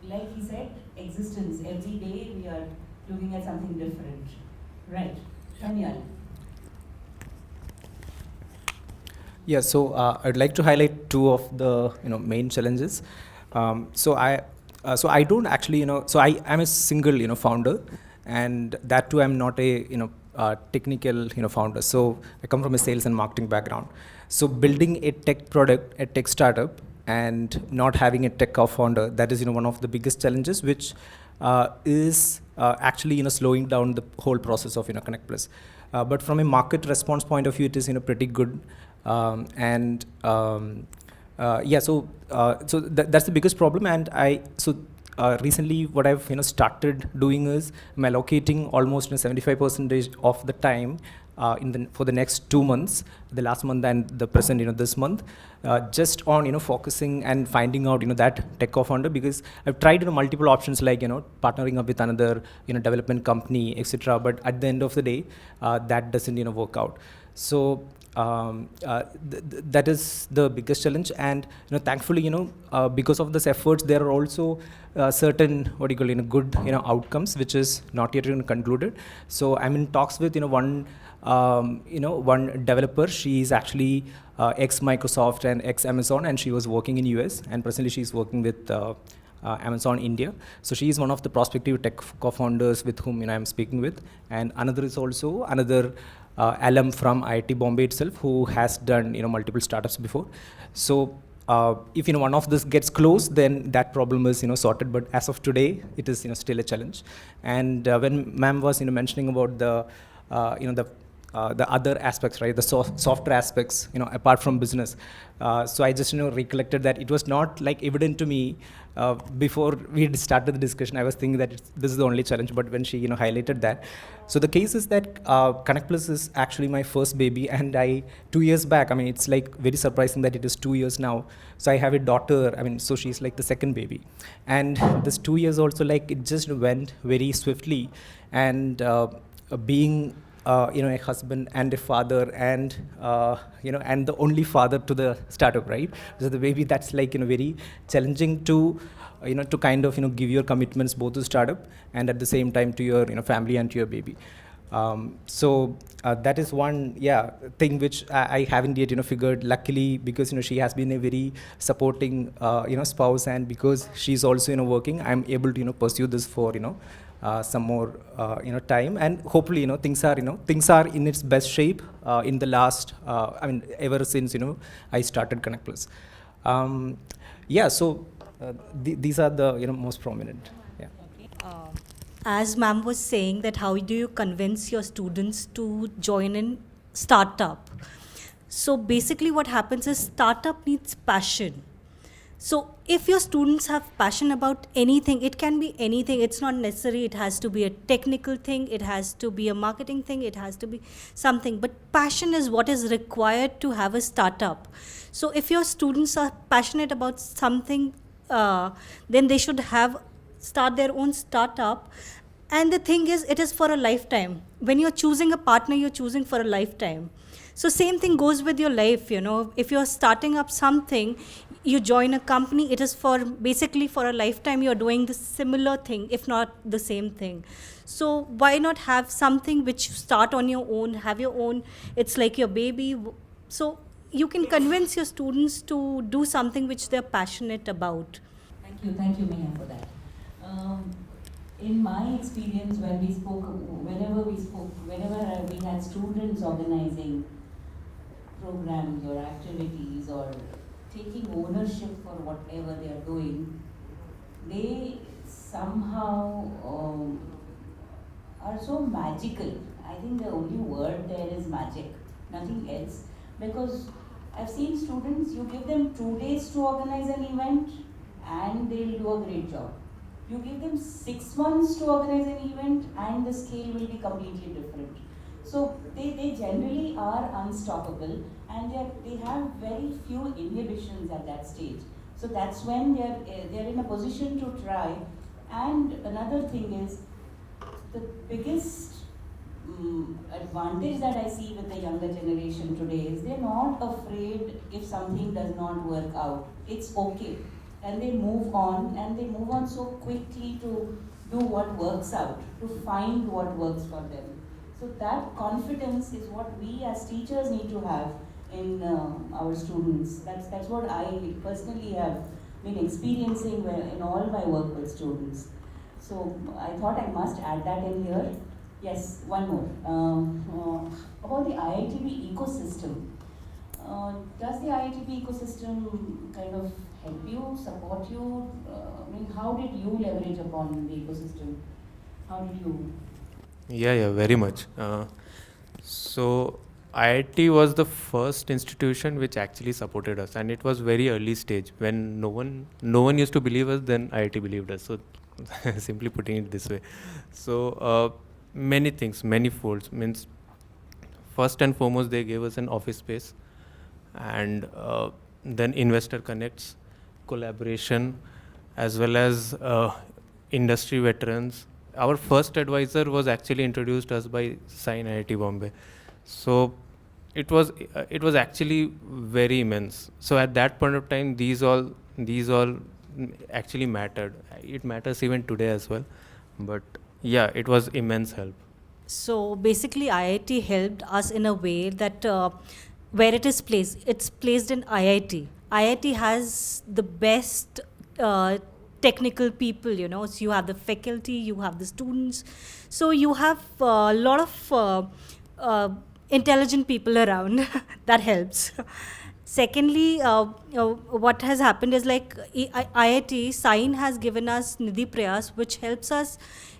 Speaker 1: like he said, existence. Every day we are looking at something different. Right. Daniel.
Speaker 2: Yeah, so I'd like to highlight two of the main challenges. So I don't actually so I'm a single founder, and that too I'm not a technical founder. So I come from a sales and marketing background. So building a tech product, a tech startup, and not having a tech co-founder, that is one of the biggest challenges, which is actually slowing down the whole process of Connect Plus. But from a market response point of view, it is pretty good. So that's the biggest problem. And recently what I've started doing is I'm allocating almost 75% of the time for the next 2 months, the last month and the present this month, just on focusing and finding out that tech co-founder, because I've tried multiple options like partnering up with another development company, etc. But at the end of the day, that doesn't work out. So that is the biggest challenge, and thankfully because of this efforts, there are also certain good outcomes which is not yet concluded. So I'm in talks with one developer. She is actually ex Microsoft and ex Amazon, and she was working in US, and presently she's working with Amazon India. So she is one of the prospective tech co-founders with whom I'm speaking with, and another is also another alum from IIT Bombay itself, who has done multiple startups before. So if one of this gets closed, then that problem is sorted. But as of today, it is still a challenge. And when ma'am was mentioning about the other aspects, right, the softer aspects, apart from business. So I just recollected that it was not like evident to me before we started the discussion. I was thinking that this is the only challenge, but when she highlighted that. So the case is that Connect Plus is actually my first baby, and 2 years back, it's like very surprising that it is 2 years now. So I have a daughter, so she's like the second baby. And this 2 years also, like, it just went very swiftly. And being a husband and a father, and and the only father to the startup, right? So the baby, that's like very challenging to to kind of give your commitments both to startup and at the same time to your family and to your baby. So that is one thing which I haven't yet figured. Luckily, because she has been a very supporting spouse, and because she's also working, I'm able to pursue this for some more time, and hopefully things are in its best shape in the last ever since I started Connect Plus. So these are the most prominent. Yeah.
Speaker 5: As ma'am was saying, that how do you convince your students to join in startup? So basically what happens is startup needs passion. So if your students have passion about anything, it can be anything. It's not necessary. It has to be a technical thing. It has to be a marketing thing. It has to be something. But passion is what is required to have a startup. So if your students are passionate about something, then they should start their own startup. And the thing is, it is for a lifetime. When you're choosing a partner, you're choosing for a lifetime. So same thing goes with your life, If you're starting up something, you join a company, it is basically for a lifetime you're doing the similar thing, if not the same thing. So why not have something which you start on your own, have your own, it's like your baby. So you can convince your students to do something which they're passionate about.
Speaker 1: Thank you, Meha, for that. In my experience, whenever we had students organizing programs or activities or taking ownership for whatever they are doing, they somehow are so magical. I think the only word there is magic, nothing else. Because I've seen students, you give them 2 days to organize an event and they'll do a great job. You give them 6 months to organize an event and the scale will be completely different. So they generally are unstoppable, and they have very few inhibitions at that stage. So that's when they're in a position to try. And another thing is, the biggest advantage that I see with the younger generation today is they're not afraid if something does not work out. It's okay. And they move on so quickly to do what works out, to find what works for them. So that confidence is what we as teachers need to have in our students. That's what I personally have been experiencing in all my work with students. So I thought I must add that in here. Yes, one more. About the IITB ecosystem. Does the IITB ecosystem kind of help you, support you? How did you leverage upon the ecosystem? How did you?
Speaker 4: Yeah, very much. So IIT was the first institution which actually supported us, and it was very early stage when no one used to believe us. Then IIT believed us. So simply putting it this way. So many things, many folds. Means first and foremost, they gave us an office space, and then investor connects, collaboration, as well as industry veterans. Our first advisor was actually introduced us by Sign IIT Bombay. So it was actually very immense. So at that point of time, these all actually mattered. It matters even today as well. But yeah, it was immense help.
Speaker 5: So basically IIT helped us in a way that where it is placed, it's placed in IIT. IIT has the best technical people, so you have the faculty, you have the students, so you have a lot of intelligent people around. That helps. Secondly, what has happened is like IIT, Sign has given us Nidhi Prayas, which helps us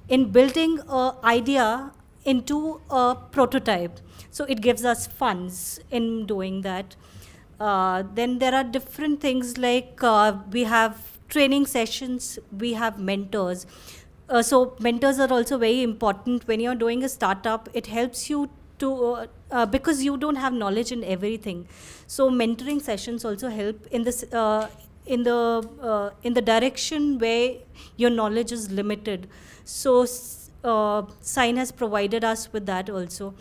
Speaker 5: in building an idea into a prototype. So it gives us funds in doing that. Then there are different things like we have training sessions, we have mentors. So mentors are also very important when you're doing a startup. It helps you to because you don't have knowledge in everything. So mentoring sessions also help in this in the direction where your knowledge is limited. So Sign has provided us with that also.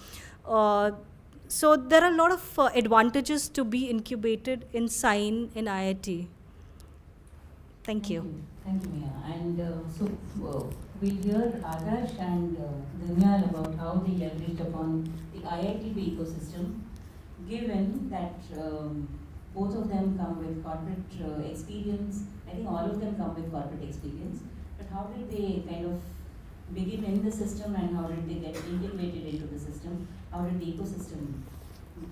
Speaker 5: So there are a lot of advantages to be incubated in Sign in IIT. Thank you.
Speaker 1: Thank you, Mia. And we'll hear Adarsh and Danyal about how they leveraged upon the IITB ecosystem, given that both of them come with corporate experience. I think all of them come with corporate experience. But how did they kind of begin in the system, and how did they get integrated into the system? How did the ecosystem,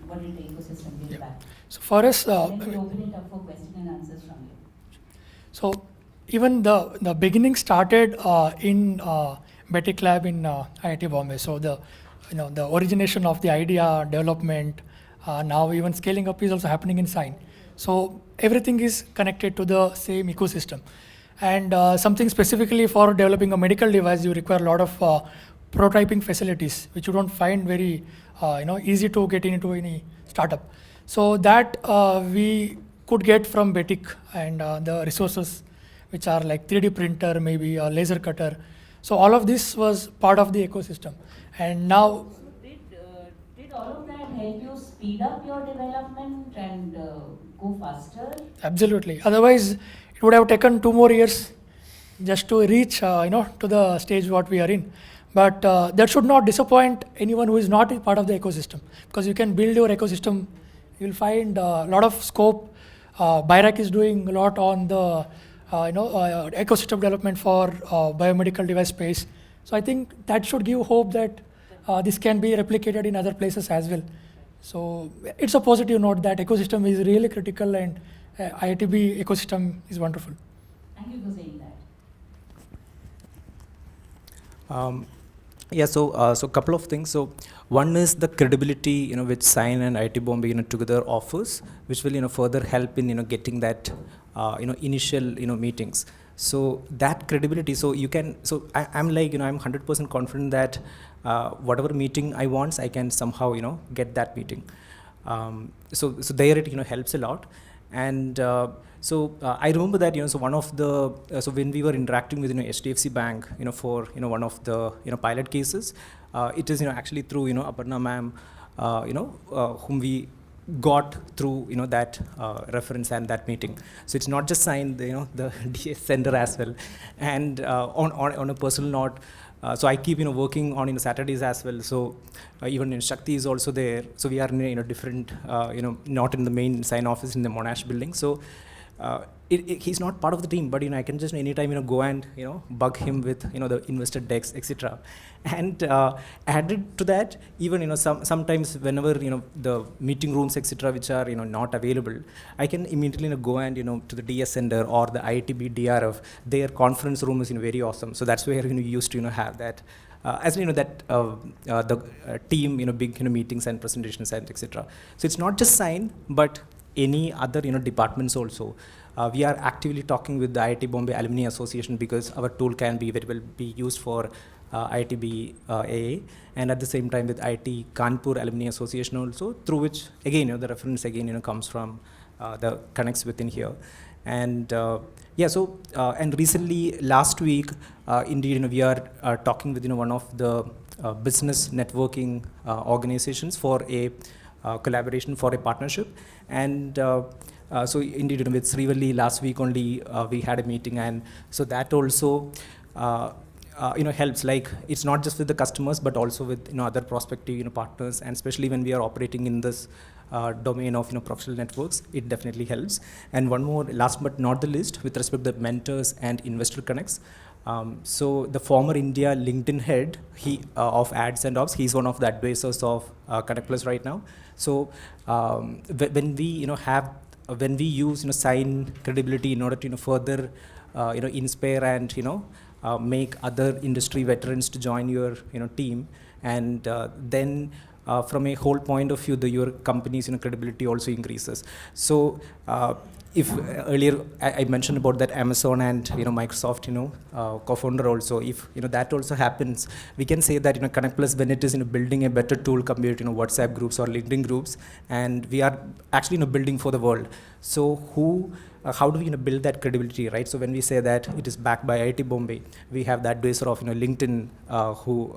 Speaker 1: what did the ecosystem give back?
Speaker 3: So for us,
Speaker 1: And then we'll open it up for question and answers from you.
Speaker 3: so even the beginning started in Betic Lab in IIT Bombay. So the origination of the idea, development, now even scaling up is also happening in Sign. So everything is connected to the same ecosystem. And something specifically for developing a medical device, you require a lot of prototyping facilities, which you don't find very easy to get into any startup. So that we could get from Betic, and the resources which are like 3D printer, maybe a laser cutter. So all of this was part of the ecosystem. And now,
Speaker 1: Did all of that help you speed up your development and go faster?
Speaker 3: absolutely. Otherwise, it would have taken 2 more years just to reach, to the stage what we are in. But that should not disappoint anyone who is not a part of the ecosystem, because you can build your ecosystem. You will find a lot of scope. BIRAC is doing a lot on the ecosystem development for biomedical device space. So I think that should give hope that this can be replicated in other places as well. So it's a positive note that ecosystem is really critical, and IITB ecosystem is wonderful.
Speaker 1: Thank you for saying that.
Speaker 2: Yeah, so couple of things. So one is the credibility, which Sign and IIT Bombay, together offers, which will, further help in, getting that, initial, meetings. So that credibility, so you can, so I'm like, I'm 100% confident that whatever meeting I want, I can somehow, get that meeting. So there it, helps a lot. And I remember that, so one of the, so when we were interacting with, HDFC Bank, for, one of the, pilot cases, it is, actually through, Aparna ma'am, whom we got through, that reference and that meeting. So it's not just signed, the DS center as well. And on a personal note, so I keep, working on, Saturdays as well. So even Shakti is also there. So we are in a different, not in the main Sign office in the Monash building. So he's not part of the team, but I can just anytime go and bug him with the investor decks, etc. And added to that, even sometimes whenever the meeting rooms, etc., which are not available, I can immediately go and to the DS center or the IITB DRF. Their conference room is very awesome. So that's where you used to have that. As that the team big meetings and presentations and etc. So it's not just Sign, but any other departments also. We are actively talking with the IIT Bombay Alumni Association, because our tool can be very well be used for IITB AA, and at the same time with IIT Kanpur Alumni Association also, through which again the reference again comes from the connects within here. And and recently last week indeed we are talking with one of the business networking organizations for a collaboration for a partnership. And so indeed with Srivalli last week only we had a meeting, and so that also helps, like it's not just with the customers but also with other prospective partners, and especially when we are operating in this domain of professional networks, it definitely helps. And one more, last but not the least, with respect to the mentors and investor connects. So the former India LinkedIn head of ads and ops, he's one of the advisors of Connect Plus right now. So when we when we use Sign credibility in order to further inspire and make other industry veterans to join your team, and then from a whole point of view, your company's credibility also increases. So if earlier I mentioned about that Amazon and Microsoft co-founder also, if that also happens, we can say that Connect Plus, when it is building a better tool compared to WhatsApp groups or LinkedIn groups, and we are actually building for the world. So who how do we build that credibility, right? So when we say that it is backed by IIT Bombay, we have the advisor of LinkedIn, who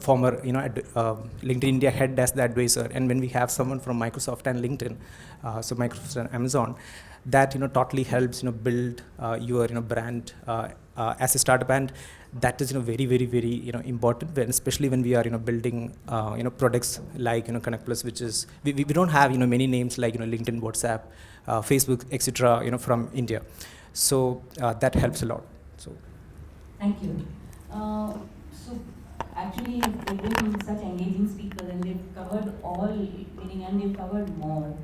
Speaker 2: former LinkedIn India head as the advisor, and when we have someone from Microsoft and LinkedIn, so Microsoft and Amazon, that totally helps build your brand as a startup, and that is very very very important, especially when we are building products like Connect Plus, which is we don't have many names like LinkedIn, WhatsApp, Facebook, etc. From India, so that helps a lot. So
Speaker 1: Thank you. So actually, they've been such engaging speakers, and they've covered all, meaning, and they've covered more.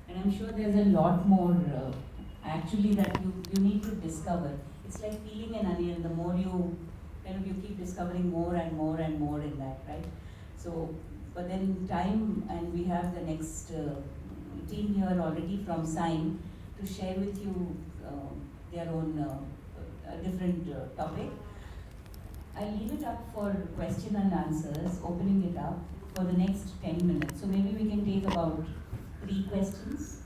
Speaker 1: And I'm sure there's a lot more actually that you need to discover. It's like peeling an onion. The more you you keep discovering more and more and more in that, right? So, but then in time, and we have the next team here already from Sign to share with you their own different topic. I'll leave it up for question and answers, opening it up for the next 10 minutes. So maybe we can take about 3 questions.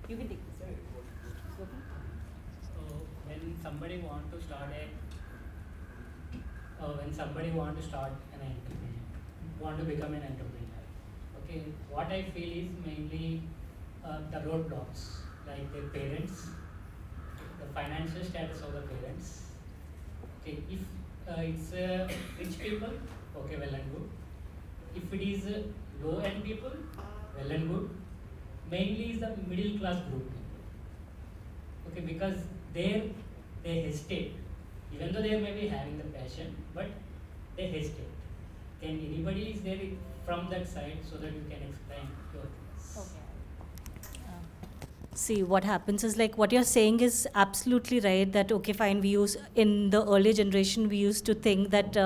Speaker 1: You can take this. Okay.
Speaker 6: So when somebody want to start an entrepreneur, want to become an entrepreneur, okay, what I feel is mainly the roadblocks, like their parents, the financial status of the parents. Okay, if it's rich people, okay, well and good. If it is low end people, well and good. Mainly is the middle class group people. Okay, because they hesitate, even though they may be having the passion, but they hesitate. Can anybody is there from that side so that you can explain your things?
Speaker 5: See, what happens is, like, what you're saying is absolutely right, that okay fine, we use, in the earlier generation we used to think that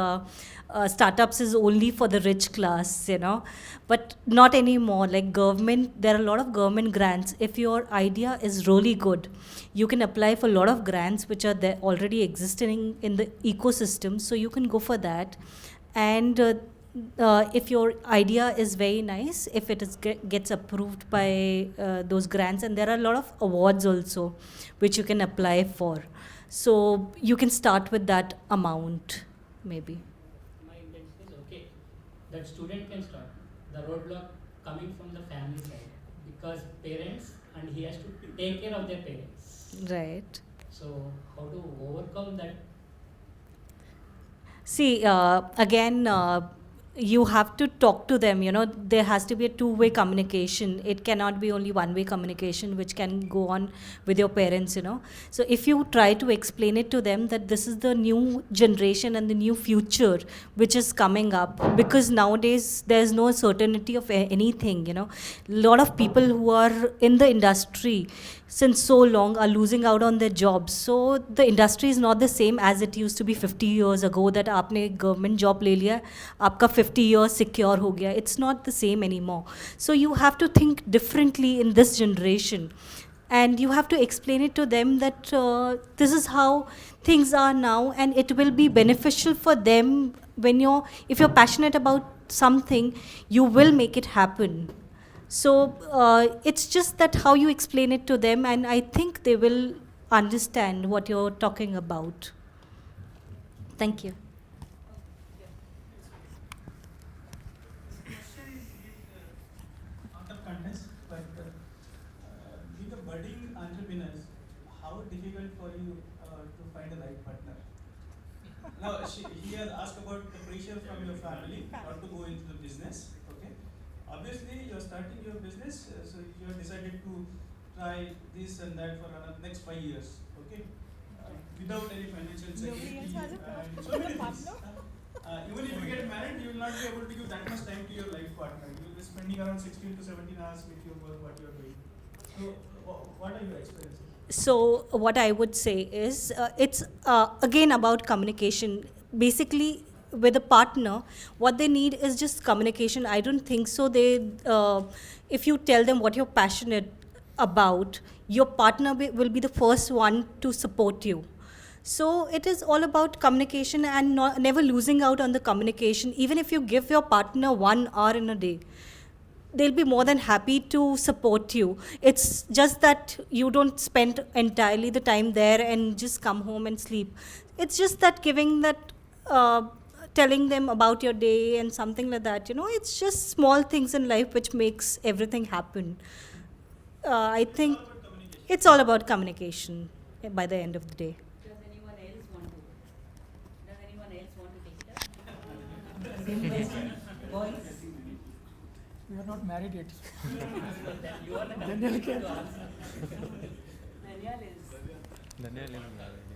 Speaker 5: startups is only for the rich class, but not anymore. Like government, there are a lot of government grants. If your idea is really good, you can apply for a lot of grants which are there already existing in the ecosystem, so you can go for that. And if your idea is very nice, if it is gets approved by those grants, and there are a lot of awards also which you can apply for, so you can start with that amount maybe.
Speaker 6: My intention is, okay, that student can start. The roadblock coming from the family side, because parents, and he has to take care of their parents.
Speaker 5: Right.
Speaker 6: So how to overcome that?
Speaker 5: See, again, you have to talk to them, there has to be a two-way communication. It cannot be only one-way communication which can go on with your parents, So if you try to explain it to them that this is the new generation and the new future which is coming up, because nowadays there's no certainty of anything, A lot of people who are in the industry since so long are losing out on their jobs. So the industry is not the same as it used to be 50 years ago, that aapne government job le liya, aapka 50 years secure ho gaya. It's not the same anymore. So you have to think differently in this generation. And you have to explain it to them that this is how things are now, and it will be beneficial for them. If you're passionate about something, you will make it happen. So it's just that how you explain it to them, and I think they will understand what you're talking about. Thank you.
Speaker 7: Out of context, but with the budding entrepreneurs, how difficult for you to find the right partner? Now, he has asked about the pressure from your family not to go into the business. Okay, obviously you're starting your business, so you have decided to try this and that for next 5 years. Okay, without any financial security and so many things. Even if you get married, you will not be able to give that much time to your life partner. You will be spending around 16 to 17 hours with your work, what you are doing. So, what are your experiences?
Speaker 5: So what I would say is, it's again about communication. Basically, with a partner, what they need is just communication. I don't think so. If you tell them what you're passionate about, your partner will be the first one to support you. So it is all about communication, and never losing out on the communication. Even if you give your partner 1 hour in a day, they'll be more than happy to support you. It's just that you don't spend entirely the time there and just come home and sleep. It's just that giving that, telling them about your day and something like that, it's just small things in life which makes everything happen. I think it's all about communication by the end of the day.
Speaker 1: Does anyone else want to take it up? Same question. Boys?
Speaker 3: We are not married yet.
Speaker 1: Daniel is.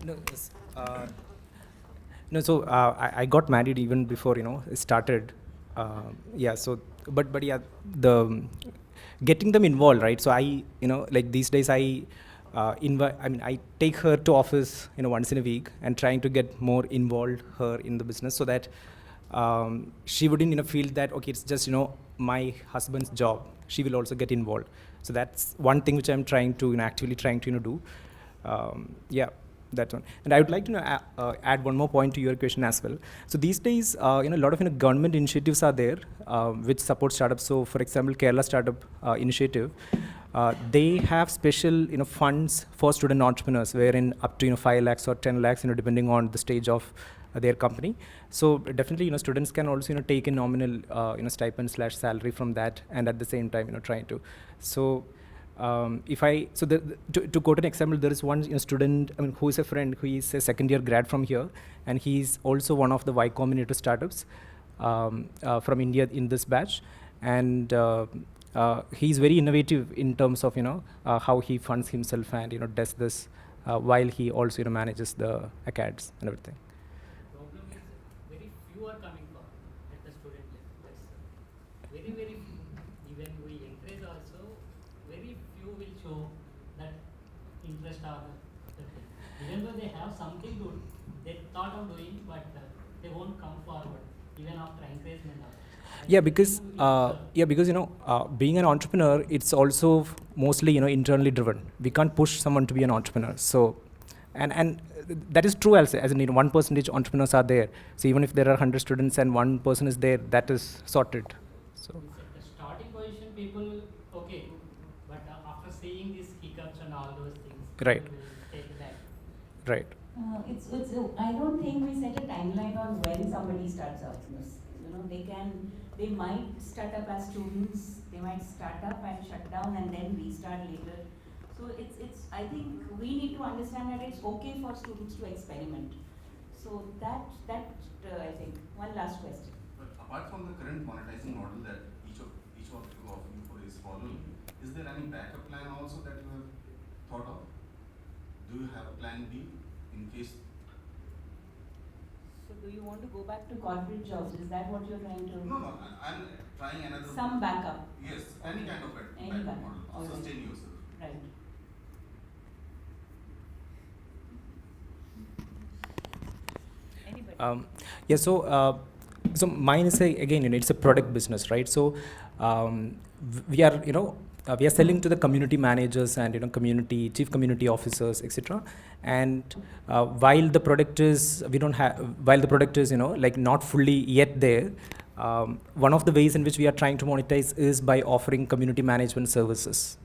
Speaker 2: No, no. So I got married even before it started. Yeah. So, but yeah, the getting them involved, right? So I like these days I I take her to office once in a week and trying to get more involved her in the business so that she wouldn't feel that okay, it's just my husband's job. She will also get involved. So that's one thing which I'm trying to actively trying to do. Yeah, that one. And I would like to add one more point to your question as well. So these days, a lot of government initiatives are there which support startups. So for example, Kerala Startup Initiative, they have special funds for student entrepreneurs, wherein up to 5 lakhs or 10 lakhs, depending on the stage of their company. So definitely, students can also take a nominal stipend / salary from that, and at the same time, trying to. So to quote an example, there is one student, who is a friend, who is a second year grad from here, and he's also one of the Y Combinator startups from India in this batch, and he's very innovative in terms of how he funds himself and does this while he also manages the acads and everything.
Speaker 6: Problem is very few are coming for at the student level. That's very, very few. Even we encourage also, very few will show that interest or the thing. Even though they have something good, they thought of doing, but they won't come forward even after encouragement.
Speaker 2: Yeah, because being an entrepreneur, it's also mostly internally driven. We can't push someone to be an entrepreneur. So, and that is true also. As in 1% entrepreneurs are there. So even if there are 100 students and one person is there, that is sorted. So.
Speaker 6: The starting position, people okay, but after seeing these hiccups and all those things,
Speaker 2: Right.
Speaker 6: people will take that.
Speaker 2: Right.
Speaker 1: I don't think we set a timeline on when somebody starts out. They might start up as students, they might start up and shut down and then restart later. So I think we need to understand that it's okay for students to experiment. So that I think, one last question.
Speaker 8: But apart from the current monetizing model that each of you is following, is there any backup plan also that you have thought of? Do you have a plan B in case?
Speaker 1: So do you want to go back to corporate jobs? Is that what you're trying to?
Speaker 8: No, I'm trying another.
Speaker 1: Some backup.
Speaker 8: Yes, any kind of
Speaker 1: Any
Speaker 8: backup
Speaker 1: backup.
Speaker 8: model.
Speaker 1: All right.
Speaker 8: Sustain yourself.
Speaker 1: Right. Anybody?
Speaker 2: Yeah, so mine is again, it's a product business, right? So we are, we are selling to the community managers and chief community officers, etc. And while the product is, like not fully yet there, one of the ways in which we are trying to monetize is by offering community management services.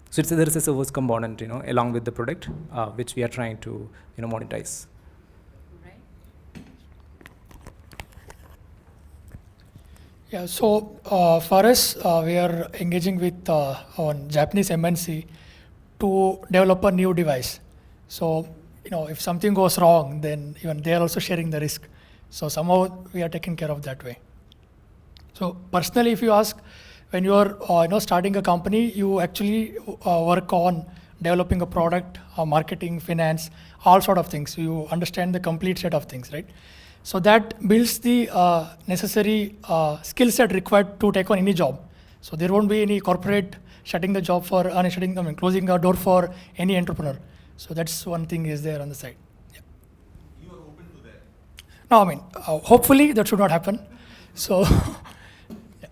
Speaker 2: So there is a service component, along with the product, which we are trying to, monetize.
Speaker 3: Yeah, so for us, we are engaging with one Japanese MNC to develop a new device. So, if something goes wrong, then even they are also sharing the risk. So somehow we are taking care of that way. So personally, if you ask, when you are starting a company, you actually work on developing a product, marketing, finance, all sort of things. You understand the complete set of things, right? So that builds the necessary skill set required to take on any job. So there won't be any corporate shutting the job for, closing a door for any entrepreneur. So that's one thing is there on the side. Yeah.
Speaker 8: You are open to that?
Speaker 3: No, hopefully that should not happen. So, yeah.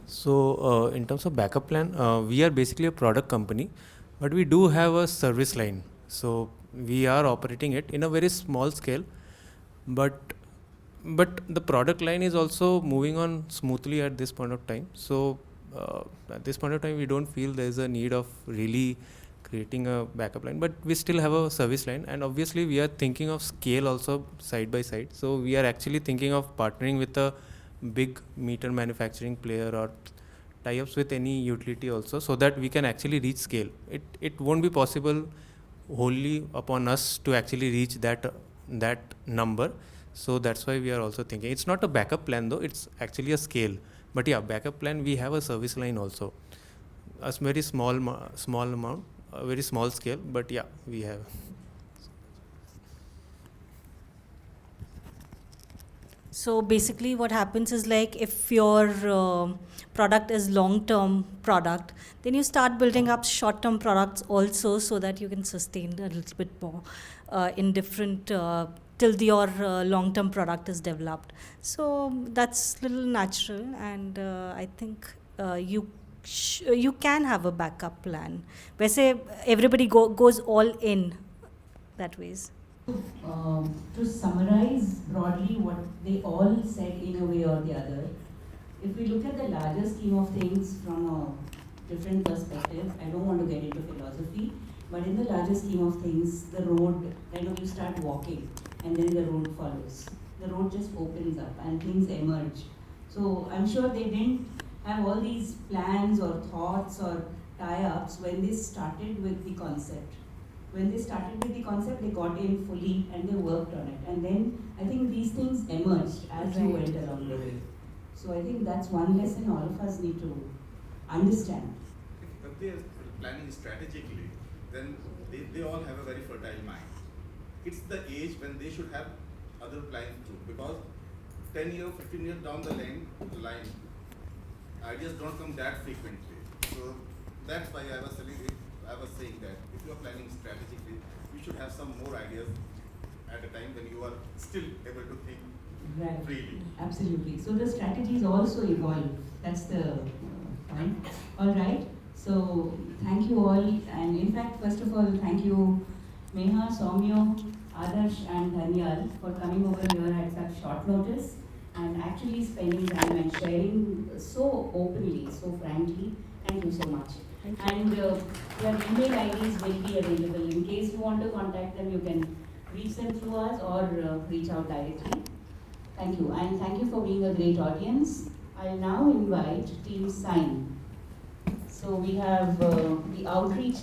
Speaker 4: So in terms of backup plan, we are basically a product company, but we do have a service line. So we are operating it in a very small scale, but but the product line is also moving on smoothly at this point of time. So at this point of time, we don't feel there's a need of really creating a backup line, but we still have a service line, and obviously we are thinking of scale also side by side. So we are actually thinking of partnering with a big meter manufacturing player or tie-ups with any utility also, so that we can actually reach scale. It won't be possible wholly upon us to actually reach that number. So that's why we are also thinking. It's not a backup plan though, it's actually a scale. But yeah, backup plan, we have a service line also. A very small amount, a very small scale, but yeah, we have.
Speaker 5: So basically what happens is like if your product is long-term product, then you start building up short-term products also so that you can sustain a little bit more in different till your long-term product is developed. So that's little natural, and I think you can have a backup plan. वैसे everybody goes all in that ways.
Speaker 1: To summarize broadly what they all said in a way or the other, if we look at the larger scheme of things from a different perspective, I don't want to get into philosophy, but in the larger scheme of things, the road, you start walking and then the road follows. The road just opens up and things emerge. So I'm sure they didn't have all these plans or thoughts or tie-ups when they started with the concept. When they started with the concept, they got in fully and they worked on it. And then I think these things emerged as you went along the way. So I think that's one lesson all of us need to understand.
Speaker 8: If they are planning strategically, then they all have a very fertile mind. It's the age when they should have other plans too, because 10 years, 15 years down the line, ideas don't come that frequently. So that's why I was saying that if you are planning strategically, you should have some more ideas at a time when you are still able to think freely.
Speaker 1: Absolutely. So the strategies also evolve. That's the point. All right. So thank you all. And in fact, first of all, thank you Meha, Soumya, Adarsh and Dhanyal for coming over here at such short notice and actually spending time and sharing so openly, so frankly. Thank you so much. And your email IDs will be available. In case you want to contact them, you can reach them through us or reach out directly. Thank you. And thank you for being a great audience. I'll now invite Team Sign. So we have the outreach